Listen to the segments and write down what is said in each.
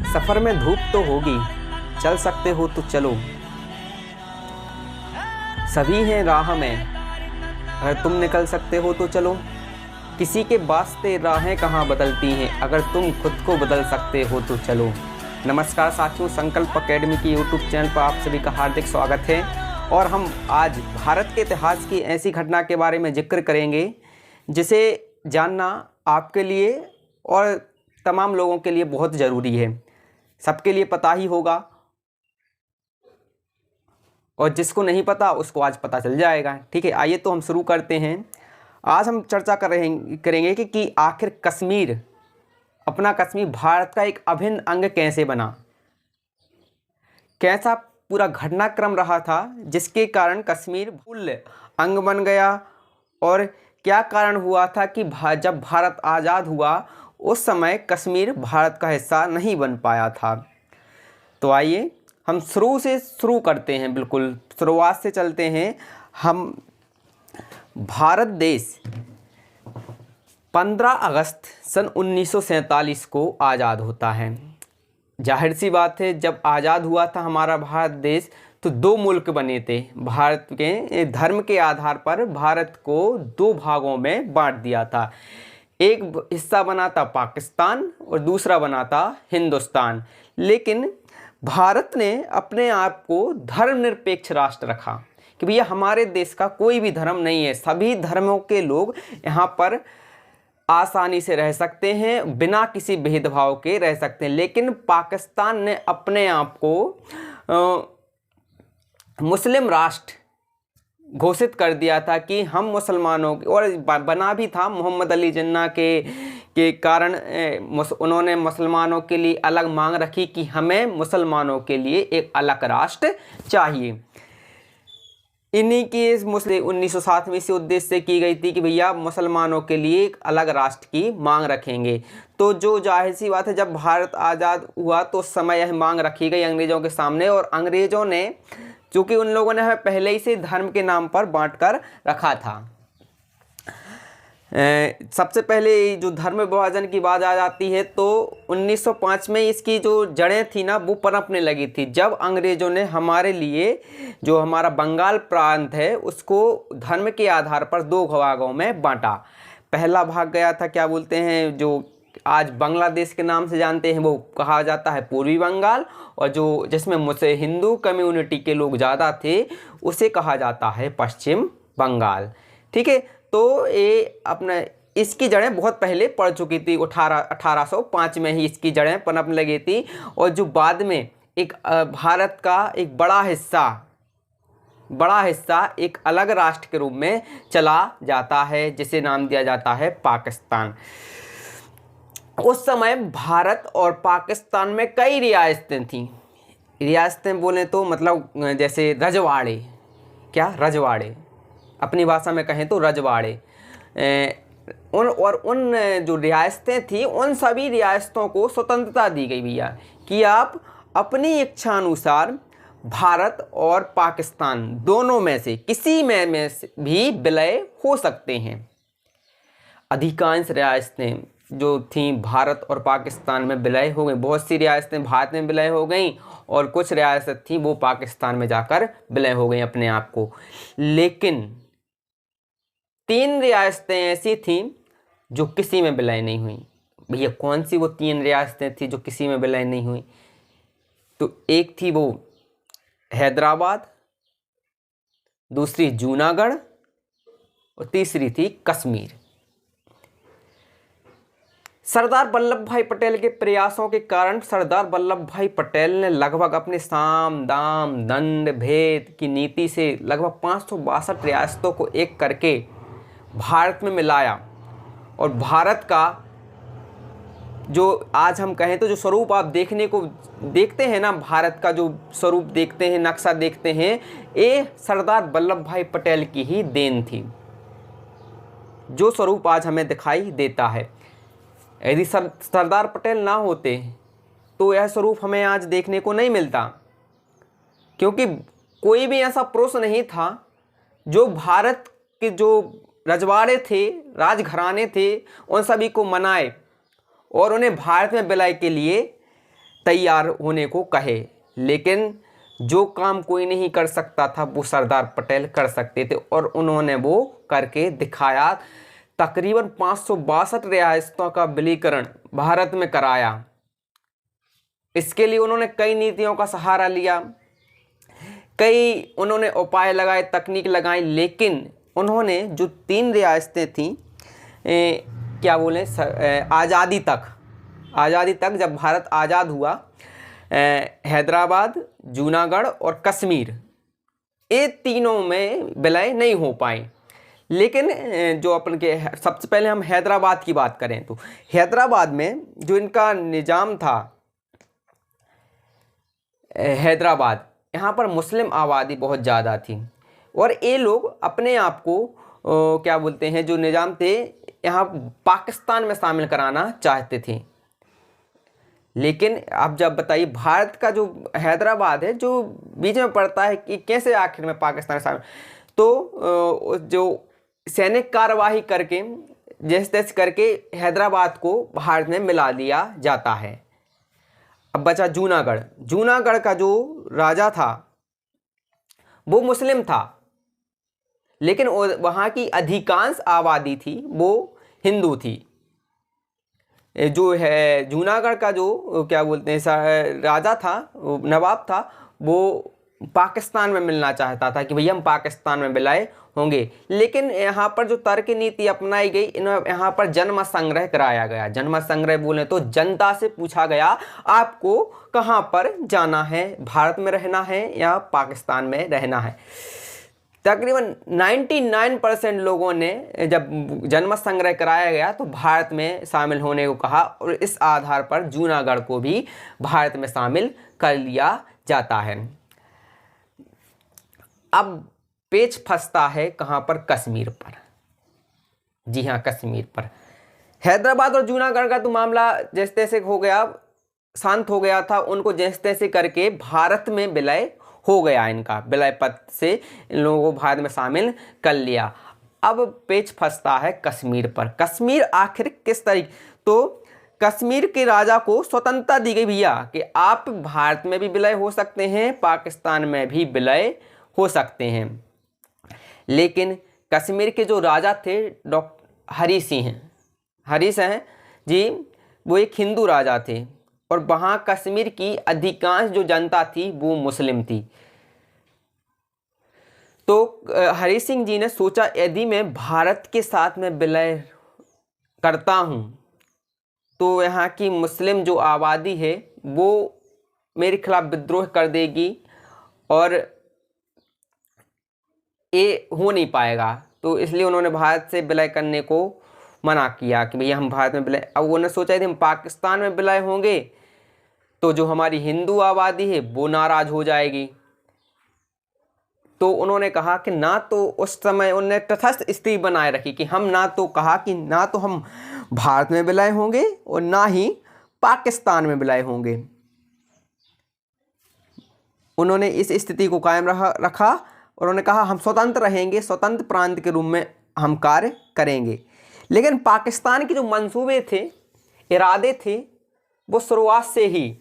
सफर में धूप तो होगी, चल सकते हो तो चलो। सभी हैं राह में, अगर तुम निकल सकते हो तो चलो। किसी के वास्ते राहें कहाँ बदलती हैं, अगर तुम खुद को बदल सकते हो तो चलो। नमस्कार साथियों, संकल्प एकेडमी की यूट्यूब चैनल पर आप सभी का हार्दिक स्वागत है। और हम आज भारत के इतिहास की ऐसी घटना के बारे में जिक्र करेंगे जिसे जानना आपके लिए और तमाम लोगों के लिए बहुत ज़रूरी है। सबके लिए पता ही होगा और जिसको नहीं पता उसको आज पता चल जाएगा। ठीक है, आइए तो हम शुरू करते हैं। आज हम चर्चा करेंगे कि आखिर कश्मीर, अपना कश्मीर भारत का एक अभिन्न अंग कैसे बना, कैसा पूरा घटनाक्रम रहा था जिसके कारण कश्मीर मूल अंग बन गया, और क्या कारण हुआ था कि जब भारत आज़ाद हुआ उस समय कश्मीर भारत का हिस्सा नहीं बन पाया था। तो आइए हम शुरू करते हैं, बिल्कुल शुरुआत से चलते हैं। हम भारत देश 15 अगस्त सन 1947 को आज़ाद होता है। जाहिर सी बात है, जब आज़ाद हुआ था हमारा भारत देश तो दो मुल्क बने थे। भारत के धर्म के आधार पर भारत को दो भागों में बांट दिया था। एक हिस्सा बना था पाकिस्तान और दूसरा बना था हिंदुस्तान। लेकिन भारत ने अपने आप को धर्मनिरपेक्ष राष्ट्र रखा कि भैया हमारे देश का कोई भी धर्म नहीं है, सभी धर्मों के लोग यहाँ पर आसानी से रह सकते हैं, बिना किसी भेदभाव के रह सकते हैं। लेकिन पाकिस्तान ने अपने आप को मुस्लिम राष्ट्र घोषित कर दिया था कि हम मुसलमानों की, और बना भी था मोहम्मद अली जिन्ना के कारण उन्होंने मुसलमानों के लिए अलग मांग रखी कि हमें मुसलमानों के लिए एक अलग राष्ट्र चाहिए। इन्हीं की इस 1907 में इसी उद्देश्य से की गई थी कि भैया मुसलमानों के लिए एक अलग राष्ट्र की मांग रखेंगे। तो जो जाहिर सी बात है, जब भारत आज़ाद हुआ तो उस समय यह मांग रखी गई अंग्रेज़ों के सामने, और अंग्रेज़ों ने, चूँकि उन लोगों ने हमें पहले ही से धर्म के नाम पर बांट कर रखा था। सबसे पहले जो धर्म विभाजन की बात आ जाती है तो 1905 में इसकी जो जड़ें थी ना वो पनपने लगी थी, जब अंग्रेज़ों ने हमारे लिए जो हमारा बंगाल प्रांत है उसको धर्म के आधार पर दो भागों में बांटा। पहला भाग गया था, क्या बोलते हैं, जो आज बांग्लादेश के नाम से जानते हैं, वो कहा जाता है पूर्वी बंगाल, और जो जिसमें मुझसे हिंदू कम्युनिटी के लोग ज़्यादा थे उसे कहा जाता है पश्चिम बंगाल। ठीक है, तो ये अपना इसकी जड़ें बहुत पहले पड़ चुकी थी, 1805 में ही इसकी जड़ें पनपने लगी थी। और जो बाद में एक भारत का एक बड़ा हिस्सा एक अलग राष्ट्र के रूप में चला जाता है, जिसे नाम दिया जाता है पाकिस्तान। उस समय भारत और पाकिस्तान में कई रियासतें थीं। रियासतें बोलें तो मतलब जैसे रजवाड़े, रजवाड़े अपनी भाषा में कहें तो रजवाड़े। उन जो रियासतें थीं उन सभी रियासतों को स्वतंत्रता दी गई भैया कि आप अपनी इच्छा अनुसार भारत और पाकिस्तान दोनों में से किसी में से भी विलय हो सकते हैं। अधिकांश रियासतें जो थीं भारत और पाकिस्तान में विलय हो गई, बहुत सी रियासतें भारत में विलय हो गईं और कुछ रियासत थीं वो पाकिस्तान में जाकर विलय हो गई अपने आप को। लेकिन 3 रियासतें ऐसी थीं जो किसी में विलय नहीं हुई। भैया कौन सी वो 3 रियासतें थीं जो किसी में विलय नहीं हुई? तो एक थी वो हैदराबाद, दूसरी जूनागढ़ और तीसरी थी कश्मीर। सरदार वल्लभ भाई पटेल के प्रयासों के कारण सरदार वल्लभ भाई पटेल ने लगभग अपने साम दाम दंड भेद की नीति से लगभग 562 रियासतों को एक करके भारत में मिलाया, और भारत का जो आज हम कहें तो जो स्वरूप आप देखते हैं ना, भारत का जो स्वरूप देखते हैं, नक्शा देखते हैं, ये सरदार वल्लभ भाई पटेल की ही देन थी। जो स्वरूप आज हमें दिखाई देता है, यदि सरदार पटेल ना होते तो यह स्वरूप हमें आज देखने को नहीं मिलता, क्योंकि कोई भी ऐसा पुरुष नहीं था जो भारत के जो रजवाड़े थे, राजघराने थे, उन सभी को मनाए और उन्हें भारत में विलय के लिए तैयार होने को कहे, लेकिन जो काम कोई नहीं कर सकता था वो सरदार पटेल कर सकते थे और उन्होंने वो करके दिखाया। तकरीबन 562 रियासतों का विलीकरण भारत में कराया। इसके लिए उन्होंने कई नीतियों का सहारा लिया, कई उन्होंने उपाय लगाए, तकनीक लगाई, लेकिन उन्होंने जो 3 रियासतें थीं, क्या बोलें, आज़ादी तक जब भारत आज़ाद हुआ, हैदराबाद, जूनागढ़ और कश्मीर, ये तीनों में विलय नहीं हो पाए। लेकिन जो अपन के सबसे पहले हम हैदराबाद की बात करें तो हैदराबाद में जो इनका निज़ाम था, हैदराबाद, यहाँ पर मुस्लिम आबादी बहुत ज़्यादा थी और ये लोग अपने आप को क्या बोलते हैं, जो निज़ाम थे यहाँ पाकिस्तान में शामिल कराना चाहते थे। लेकिन अब जब बताइए, भारत का जो हैदराबाद है जो बीच में पड़ता है, कि कैसे आखिर में पाकिस्तान शामिल, तो जो सैनिक कार्यवाही करके जैसे तैसे करके हैदराबाद को भारत में मिला दिया जाता है। अब बचा जूनागढ़। जूनागढ़ का जो राजा था वो मुस्लिम था, लेकिन वहाँ की अधिकांश आबादी थी वो हिंदू थी। जो है जूनागढ़ का जो क्या बोलते हैं राजा था, नवाब था, वो पाकिस्तान में मिलना चाहता था कि भैया हम पाकिस्तान में विलय होंगे। लेकिन यहाँ पर जो तर्क नीति अपनाई गई, यहाँ पर जन्म संग्रह कराया गया। जन्म संग्रह बोले तो जनता से पूछा गया आपको कहाँ पर जाना है, भारत में रहना है या पाकिस्तान में रहना है। तकरीबन 99% लोगों ने जब जन्म संग्रह कराया गया तो भारत में शामिल होने को कहा और इस आधार पर जूनागढ़ को भी भारत में शामिल कर लिया जाता है। अब पेच फंसता है कहाँ पर? कश्मीर पर। जी हाँ, कश्मीर पर। हैदराबाद और जूनागढ़ का तो मामला जैसे तैसे हो गया, शांत हो गया था, उनको जैसे तैसे करके भारत में विलय हो गया। इनका विलय पत्र से इन लोगों को भारत में शामिल कर लिया। अब पेच फंसता है कश्मीर पर। कश्मीर आखिर किस तरीके, तो कश्मीर के राजा को स्वतंत्रता दी गई भैया कि आप भारत में भी विलय हो सकते हैं, पाकिस्तान में भी विलय हो सकते हैं। लेकिन कश्मीर के जो राजा थे डॉक्टर हरी सिंह जी, वो एक हिंदू राजा थे और वहाँ कश्मीर की अधिकांश जो जनता थी वो मुस्लिम थी। तो हरी सिंह जी ने सोचा यदि मैं भारत के साथ में विलय करता हूँ तो यहाँ की मुस्लिम जो आबादी है वो मेरे खिलाफ विद्रोह कर देगी और ये हो नहीं पाएगा। तो इसलिए उन्होंने भारत से विलय करने को मना किया कि भैया हम भारत में विलय। अब उन्होंने सोचा यदि हम पाकिस्तान में विलय होंगे तो जो हमारी हिंदू आबादी है वो नाराज हो जाएगी। तो उन्होंने कहा कि ना तो उस समय उन्होंने तटस्थ स्थिति बनाए रखी कि हम ना तो हम भारत में विलय होंगे और ना ही पाकिस्तान में विलय होंगे। उन्होंने इस स्थिति को कायम रखा और उन्होंने कहा हम स्वतंत्र रहेंगे, स्वतंत्र प्रांत के रूप में हम कार्य करेंगे। लेकिन पाकिस्तान के जो मंसूबे थे, इरादे थे, वो शुरुआत से ही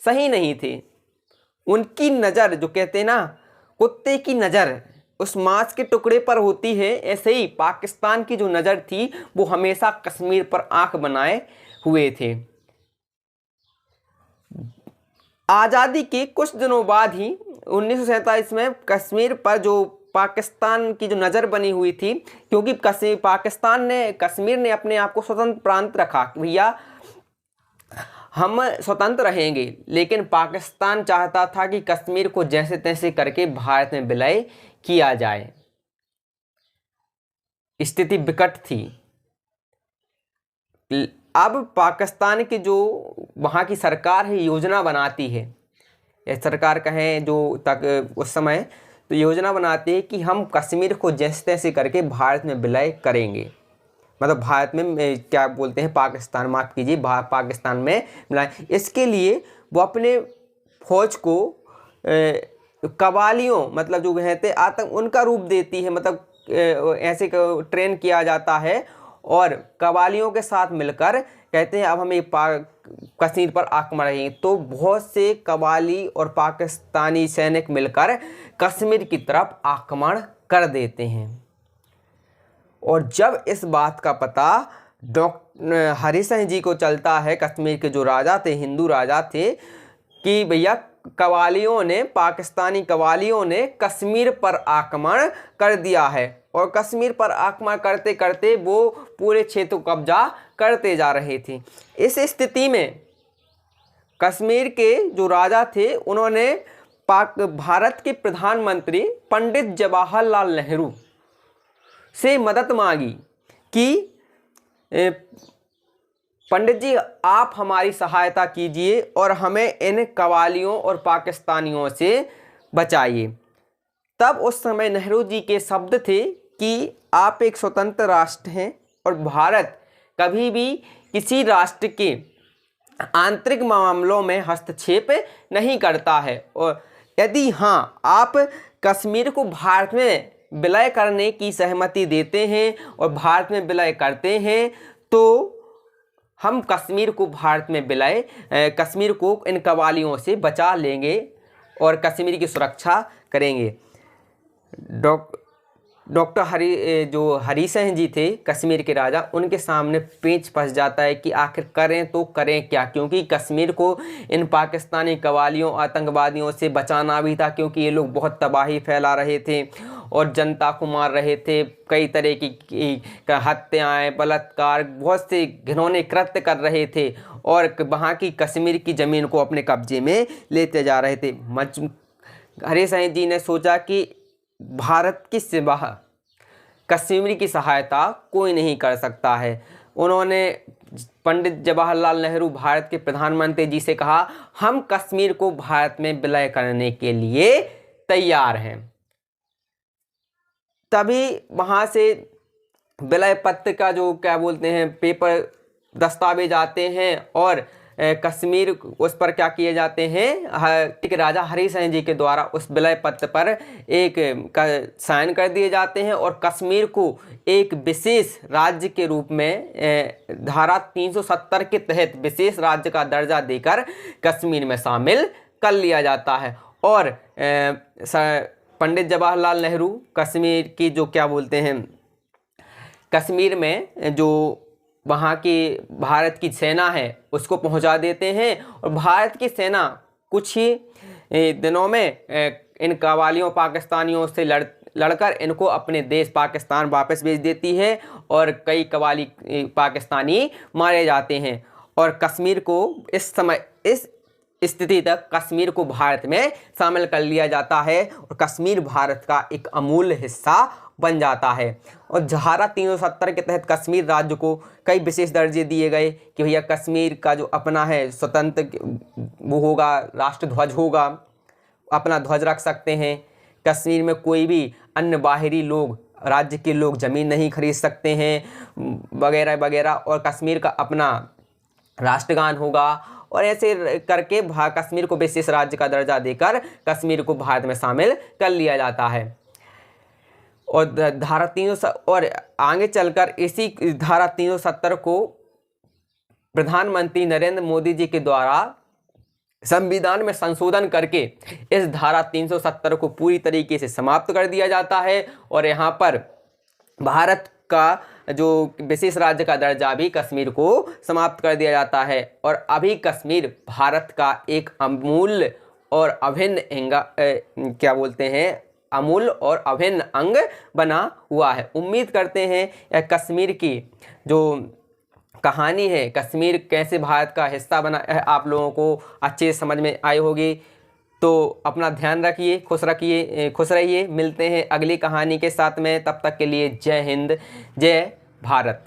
सही नहीं थे। उनकी नज़र, जो कहते हैं ना कुत्ते की नज़र उस मांस के टुकड़े पर होती है, ऐसे ही पाकिस्तान की जो नज़र थी वो हमेशा कश्मीर पर आंख बनाए हुए थे। आज़ादी के कुछ दिनों बाद ही 1947 में कश्मीर पर जो पाकिस्तान की जो नज़र बनी हुई थी, क्योंकि कश्मीर ने अपने आप को स्वतंत्र प्रांत रखा, भैया हम स्वतंत्र रहेंगे, लेकिन पाकिस्तान चाहता था कि कश्मीर को जैसे तैसे करके भारत में विलय किया जाए। स्थिति विकट थी। अब पाकिस्तान की जो वहाँ की सरकार है योजना बनाती है, या सरकार कहें जो तक उस समय, तो योजना बनाती है कि हम कश्मीर को जैसे तैसे करके भारत में विलय करेंगे। मतलब भारत में क्या बोलते हैं, पाकिस्तान, माफ़ कीजिए, पाकिस्तान में मिलाए। इसके लिए वो अपने फौज को कबालियों, मतलब जो कहते आतंक, उनका रूप देती है। मतलब ऐसे ट्रेन किया जाता है और कबालियों के साथ मिलकर कहते हैं अब हमें कश्मीर पर आक्रमण करेंगे, तो बहुत से कबाली और पाकिस्तानी सैनिक मिलकर कश्मीर की तरफ आक्रमण कर देते हैं। और जब इस बात का पता डॉक्टर हरि सिंह जी को चलता है, कश्मीर के जो राजा थे, हिंदू राजा थे, कि भैया कवालियों ने, पाकिस्तानी कवालियों ने कश्मीर पर आक्रमण कर दिया है, और कश्मीर पर आक्रमण करते करते वो पूरे क्षेत्र को कब्जा करते जा रहे थे। इस स्थिति में कश्मीर के जो राजा थे उन्होंने भारत के प्रधानमंत्री पंडित जवाहरलाल नेहरू से मदद मांगी कि पंडित जी आप हमारी सहायता कीजिए और हमें इन कवालियों और पाकिस्तानियों से बचाइए। तब उस समय नेहरू जी के शब्द थे कि आप एक स्वतंत्र राष्ट्र हैं और भारत कभी भी किसी राष्ट्र के आंतरिक मामलों में हस्तक्षेप नहीं करता है, और यदि हाँ आप कश्मीर को भारत में विलय करने की सहमति देते हैं और भारत में विलय करते हैं तो हम कश्मीर को भारत में विलय, कश्मीर को इन कवालियों से बचा लेंगे और कश्मीर की सुरक्षा करेंगे। डॉक्टर हरि सिंह जी थे कश्मीर के राजा, उनके सामने पेच फंस जाता है कि आखिर करें तो करें क्या, क्योंकि कश्मीर को इन पाकिस्तानी कवालियों, आतंकवादियों से बचाना भी था, क्योंकि ये लोग बहुत तबाही फैला रहे थे और जनता को मार रहे थे, कई तरह की हत्याएं, बलात्कार, बहुत से घिनौने कृत्य कर रहे थे और वहाँ की कश्मीर की ज़मीन को अपने कब्जे में लेते जा रहे थे। हरि सिंह जी ने सोचा कि भारत के सिवा कश्मीर की सहायता कोई नहीं कर सकता है। उन्होंने पंडित जवाहरलाल नेहरू, भारत के प्रधानमंत्री जी से कहा हम कश्मीर को भारत में विलय करने के लिए तैयार हैं। तभी वहाँ से विलय पत्र का जो क्या बोलते हैं पेपर, दस्तावेज आते हैं और कश्मीर उस पर क्या किए जाते हैं, राजा हरि सिंह जी के द्वारा उस विलय पत्र पर एक साइन कर दिए जाते हैं और कश्मीर को एक विशेष राज्य के रूप में धारा 370 के तहत विशेष राज्य का दर्जा देकर कश्मीर में शामिल कर लिया जाता है। और पंडित जवाहरलाल नेहरू कश्मीर की जो क्या बोलते हैं, कश्मीर में जो वहाँ की भारत की सेना है उसको पहुँचा देते हैं और भारत की सेना कुछ ही दिनों में इन कवालियों, पाकिस्तानियों से लड़कर इनको अपने देश पाकिस्तान वापस भेज देती है और कई कवाली पाकिस्तानी मारे जाते हैं। और कश्मीर को इस समय, इस स्थिति तक कश्मीर को भारत में शामिल कर लिया जाता है और कश्मीर भारत का एक अमूल्य हिस्सा बन जाता है। और धारा 370 के तहत कश्मीर राज्य को कई विशेष दर्जे दिए गए कि भैया कश्मीर का जो अपना है स्वतंत्र वो होगा, राष्ट्र ध्वज होगा, अपना ध्वज रख सकते हैं। कश्मीर में कोई भी अन्य बाहरी लोग, राज्य के लोग ज़मीन नहीं खरीद सकते हैं वगैरह वगैरह, और कश्मीर का अपना राष्ट्रगान होगा। और ऐसे करके कश्मीर को विशेष राज्य का दर्जा देकर कश्मीर को भारत में शामिल कर लिया जाता है। और धारा 300 और आगे चलकर इसी धारा 370 को प्रधानमंत्री नरेंद्र मोदी जी के द्वारा संविधान में संशोधन करके इस धारा 370 को पूरी तरीके से समाप्त कर दिया जाता है और यहाँ पर भारत का जो विशेष राज्य का दर्जा भी कश्मीर को समाप्त कर दिया जाता है। और अभी कश्मीर भारत का एक अमूल्य और अभिन्न क्या बोलते हैं, अमूल्य और अभिन्न अंग बना हुआ है। उम्मीद करते हैं यह कश्मीर की जो कहानी है, कश्मीर कैसे भारत का हिस्सा बना है, आप लोगों को अच्छे समझ में आई होगी। तो अपना ध्यान रखिए, खुश रहिए। मिलते हैं अगली कहानी के साथ में, तब तक के लिए जय हिंद, जय भारत।